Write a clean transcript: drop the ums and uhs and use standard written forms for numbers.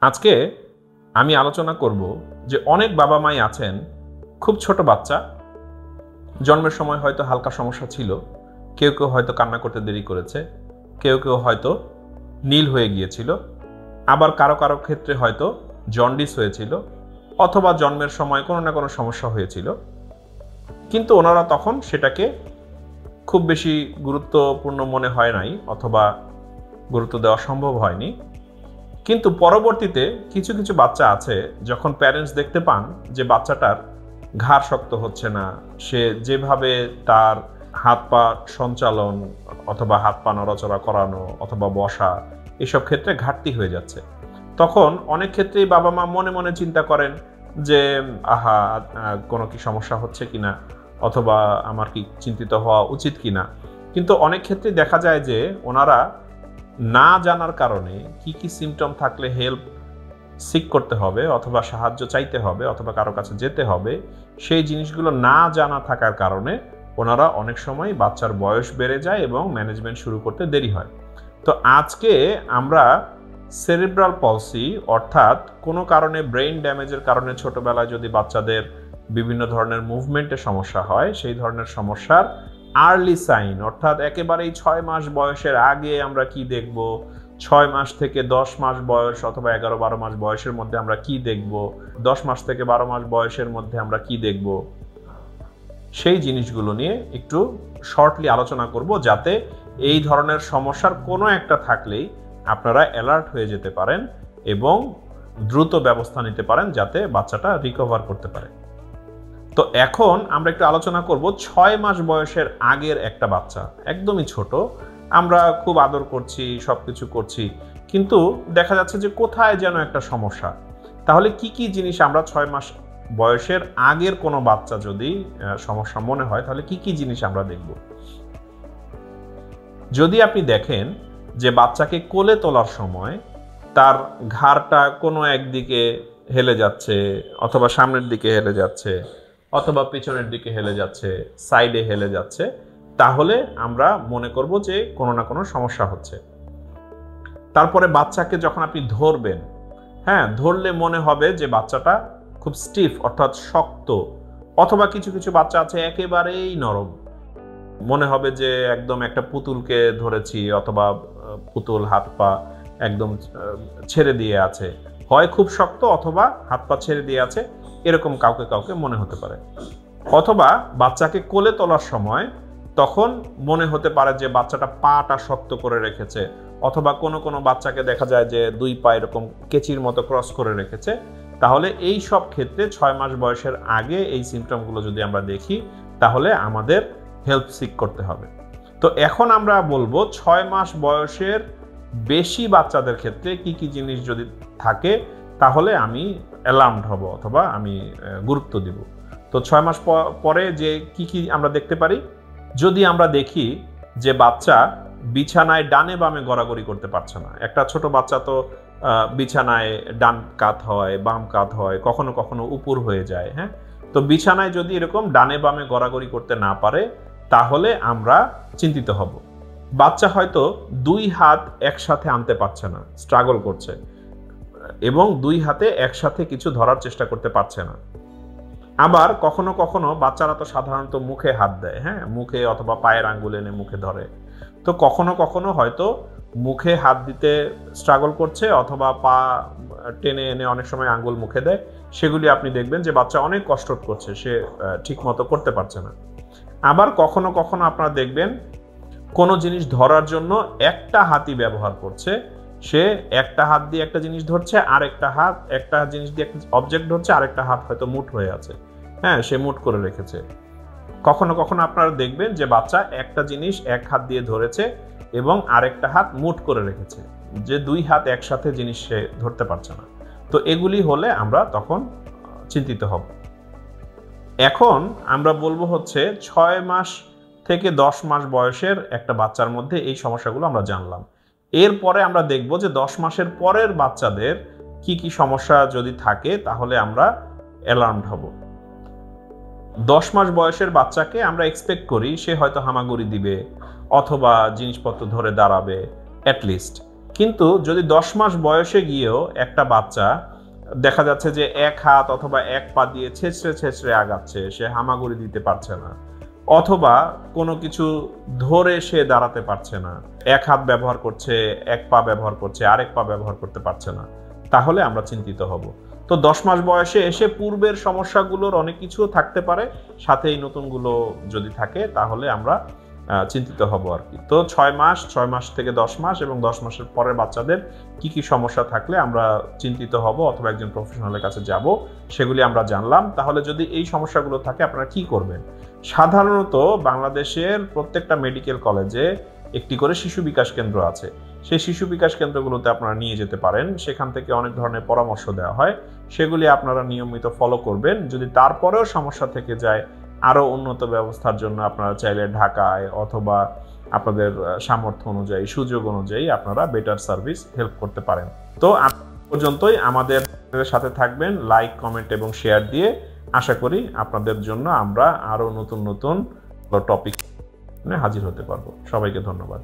আজকে আমি আলোচনা করব যে অনেক বাবা মাই আছেন খুব ছোট বাচ্চা জন্মের সময় হয়তো হালকা সমস্যা ছিল, কেউ কেউ হয়তো কান্না করতে দেরি করেছে, কেউ কেউ হয়তো নীল হয়ে গিয়েছিল, আবার কারো কারো ক্ষেত্রে হয়তো জন্ডিস হয়েছিল অথবা জন্মের সময় কোনো না কোনো সমস্যা হয়েছিল, কিন্তু ওনারা তখন সেটাকে খুব বেশি গুরুত্বপূর্ণ মনে হয় নাই অথবা গুরুত্ব দেওয়া সম্ভব হয়নি। কিন্তু পরবর্তীতে কিছু কিছু বাচ্চা আছে, যখন প্যারেন্টস দেখতে পান যে বাচ্চাটার ঘাড় শক্ত হচ্ছে না, সে যেভাবে তার হাত পা সঞ্চালন অথবা হাত পা নড়াচড়া করানো অথবা বসা এসব ক্ষেত্রে ঘাটতি হয়ে যাচ্ছে, তখন অনেক ক্ষেত্রেই বাবা মা মনে মনে চিন্তা করেন যে আহা, কোনো কি সমস্যা হচ্ছে কিনা অথবা আমার কি চিন্তিত হওয়া উচিত কিনা। কিন্তু অনেক ক্ষেত্রেই দেখা যায় যে ওনারা না জানার কারণে কি কি সিমটম থাকলে হেল্প সিক করতে হবে অথবা সাহায্য চাইতে হবে অথবা কারো কাছে যেতে হবে, সেই জিনিসগুলো না জানা থাকার কারণে ওনারা অনেক সময় বাচ্চার বয়স বেড়ে যায় এবং ম্যানেজমেন্ট শুরু করতে দেরি হয়। তো আজকে আমরা সেরিব্রাল পলসি অর্থাৎ কোনো কারণে ব্রেইন ড্যামেজের কারণে ছোটবেলায় যদি বাচ্চাদের বিভিন্ন ধরনের মুভমেন্টের সমস্যা হয়, সেই ধরনের সমস্যার আর্লি সাইন অর্থাৎ একেবারেই 6 মাস বয়সের আগে আমরা কি দেখব, 6 মাস থেকে 10 মাস বয়স অথবা 11-12 মাস বয়সের মধ্যে আমরা কি দেখব, 10 মাস থেকে 12 মাস বয়সের মধ্যে আমরা কি দেখব, সেই জিনিসগুলো নিয়ে একটু শর্টলি আলোচনা করব, যাতে এই ধরনের সমস্যার কোনো একটা থাকলেই আপনারা অ্যালার্ট হয়ে যেতে পারেন এবং দ্রুত ব্যবস্থা নিতে পারেন যাতে বাচ্চাটা রিকভার করতে পারে। তো এখন আমরা একটু আলোচনা করব 6 মাস বয়সের আগের একটা বাচ্চা, একদমই ছোট, আমরা খুব আদর করছি, সবকিছু করছি, কিন্তু দেখা যাচ্ছে যে কোথায় যেন একটা সমস্যা। তাহলে কি কি জিনিস আমরা 6 মাস বয়সের আগের কোনো বাচ্চা যদি সমস্যা মনে হয়, তাহলে কি কি জিনিস আমরা দেখব? যদি আপনি দেখেন যে বাচ্চাকে কোলে তোলার সময় তার ঘাড়টা কোনো একদিকে হেলে যাচ্ছে অথবা সামনের দিকে হেলে যাচ্ছে অথবা পিছনের দিকে হেলে যাচ্ছে, সাইডে হেলে যাচ্ছে, তাহলে আমরা মনে করব যে কোনো না কোনো সমস্যা হচ্ছে। তারপরে বাচ্চাকে যখন আপনি ধরবেন, হ্যাঁ, ধরলে মনে হবে যে বাচ্চাটা খুব স্টিফ অর্থাৎ শক্ত, অথবা কিছু কিছু বাচ্চা আছে একেবারেই নরম, মনে হবে যে একদম একটা পুতুলকে ধরেছি অথবা পুতুল হাত পা একদম ছেড়ে দিয়ে আছে, হয় খুব শক্ত অথবা হাত পা ছেড়ে দিয়ে আছে, এরকম কাউকে কাউকে মনে হতে পারে। অথবা বাচ্চাকে কোলে তোলার সময় তখন মনে হতে পারে যে বাচ্চাটা পাটা শক্ত করে রেখেছে, অথবা কোনো কোনো বাচ্চাকে দেখা যায় যে দুই পা এরকম কেচির মতো ক্রস করে রেখেছে। তাহলে এই সব ক্ষেত্রে 6 মাস বয়সের আগে এই সিমটমগুলো যদি আমরা দেখি, তাহলে আমাদের হেল্প সিক করতে হবে। তো এখন আমরা বলবো 6 মাস বয়সের বেশি বাচ্চাদের ক্ষেত্রে কি কি জিনিস যদি থাকে তাহলে আমি অ্যালার্মড হব অথবা আমি গুরুত্ব দিব। তো 6 মাস পরে যে কি কি আমরা দেখতে পারি, যদি আমরা দেখি যে বাচ্চা বিছানায় ডানে বামে গড়াগড়ি করতে পারছে না, একটা ছোট বাচ্চা তো বিছানায় ডান কাত হয়, বাম কাত হয়, কখনো কখনো উপর হয়ে যায়, হ্যাঁ, তো বিছানায় যদি এরকম ডানে বামে গড়াগড়ি করতে না পারে তাহলে আমরা চিন্তিত হব। বাচ্চা হয়তো 2 হাত একসাথে আনতে পারছে না, স্ট্রাগল করছে, এবং 2 হাতে একসাথে কিছু ধরার চেষ্টা করতে পারছে না। আবার কখনো কখনো বাচ্চারা তো সাধারণত মুখে হাত দেয়, হ্যাঁ, মুখে অথবা পায়ের আঙ্গুল এনে মুখে ধরে, তো কখনো কখনো হয়তো মুখে হাত দিতে স্ট্রাগল করছে অথবা পা টেনে এনে অনেক সময় আঙ্গুল মুখে দেয়, সেগুলি আপনি দেখবেন যে বাচ্চা অনেক কষ্ট করছে, সে ঠিক মতো করতে পারছে না। আবার কখনো কখনো আপনারা দেখবেন কোনো জিনিস ধরার জন্য একটা হাতই ব্যবহার করছে, সে একটা হাত দিয়ে একটা জিনিস ধরছে, আর একটা জিনিস দিয়ে একটা অবজেক্ট ধরছে, আরেকটা হাত হয়তো মুঠ হয়ে আছে, হ্যাঁ, সে মুঠ করে রেখেছে। কখনো কখনো আপনারা দেখবেন যে বাচ্চা একটা জিনিস এক হাত দিয়ে ধরেছে এবং আরেকটা হাত মুঠ করে রেখেছে, যে 2 হাত একসাথে জিনিস সে ধরতে পারছে না। তো এগুলি হলে আমরা তখন চিন্তিত হব। এখন আমরা বলবো হচ্ছে 6 মাস থেকে 10 মাস বয়সের একটা বাচ্চার মধ্যে এই সমস্যাগুলো আমরা জানলাম। এরপরে আমরা দেখব যে 10 মাসের পরের বাচ্চাদের কি কি সমস্যা যদি থাকে তাহলে আমরা অ্যালার্মড হব। 10 মাস বয়সের বাচ্চাকে আমরা এক্সপেক্ট করি সে হয়তো হামাগুড়ি দিবে অথবা জিনিসপত্র ধরে দাঁড়াবে অ্যাটলিস্ট, কিন্তু যদি 10 মাস বয়সে গিয়েও একটা বাচ্চা দেখা যাচ্ছে যে এক হাত অথবা এক পা দিয়ে ছেঁচড়ে ছেঁচড়ে আগাচ্ছে, সে হামাগুড়ি দিতে পারছে না, অথবা কোনো কিছু ধরে সে দাঁড়াতে পারছে না, এক হাত ব্যবহার করছে, এক পা ব্যবহার করছে, আরেক পা ব্যবহার করতে পারছে না, তাহলে আমরা চিন্তিত হব। তো 10 মাস বয়সে এসে পূর্বের সমস্যাগুলোর অনেক কিছুও থাকতে পারে, সাথে এই নতুনগুলো যদি থাকে তাহলে আমরা চিন্তিত হব আর কি। তো 6 মাস থেকে 10 মাস এবং 10 মাসের পরের বাচ্চাদের কি কি সমস্যা থাকলে আমরা চিন্তিত হব অথবা একজন প্রফেশনালের কাছে যাব, সেগুলি আমরা জানলাম। তাহলে যদি এই সমস্যাগুলো থাকে আপনারা কি করবেন? সাধারণত বাংলাদেশের প্রত্যেকটা মেডিকেল কলেজে একটি করে শিশু বিকাশ কেন্দ্র আছে। সেই শিশু বিকাশ কেন্দ্রগুলোতে আপনারা নিয়ে যেতে পারেন, সেখান থেকে অনেক ধরনের পরামর্শ দেওয়া হয়, সেগুলি আপনারা নিয়মিত ফলো করবেন। যদি তারপরেও সমস্যা থেকে যায়, আরও উন্নত ব্যবস্থার জন্য আপনারা চাইলে ঢাকায় অথবা আপনাদের সামর্থ্য অনুযায়ী, সুযোগ অনুযায়ী আপনারা বেটার সার্ভিস হেল্প করতে পারেন। তো পর্যন্তই, আমাদের সাথে থাকবেন লাইক, কমেন্ট এবং শেয়ার দিয়ে। আশা করি আপনাদের জন্য আমরা আরও নতুন নতুন টপিক হাজির হতে পারবো। সবাইকে ধন্যবাদ।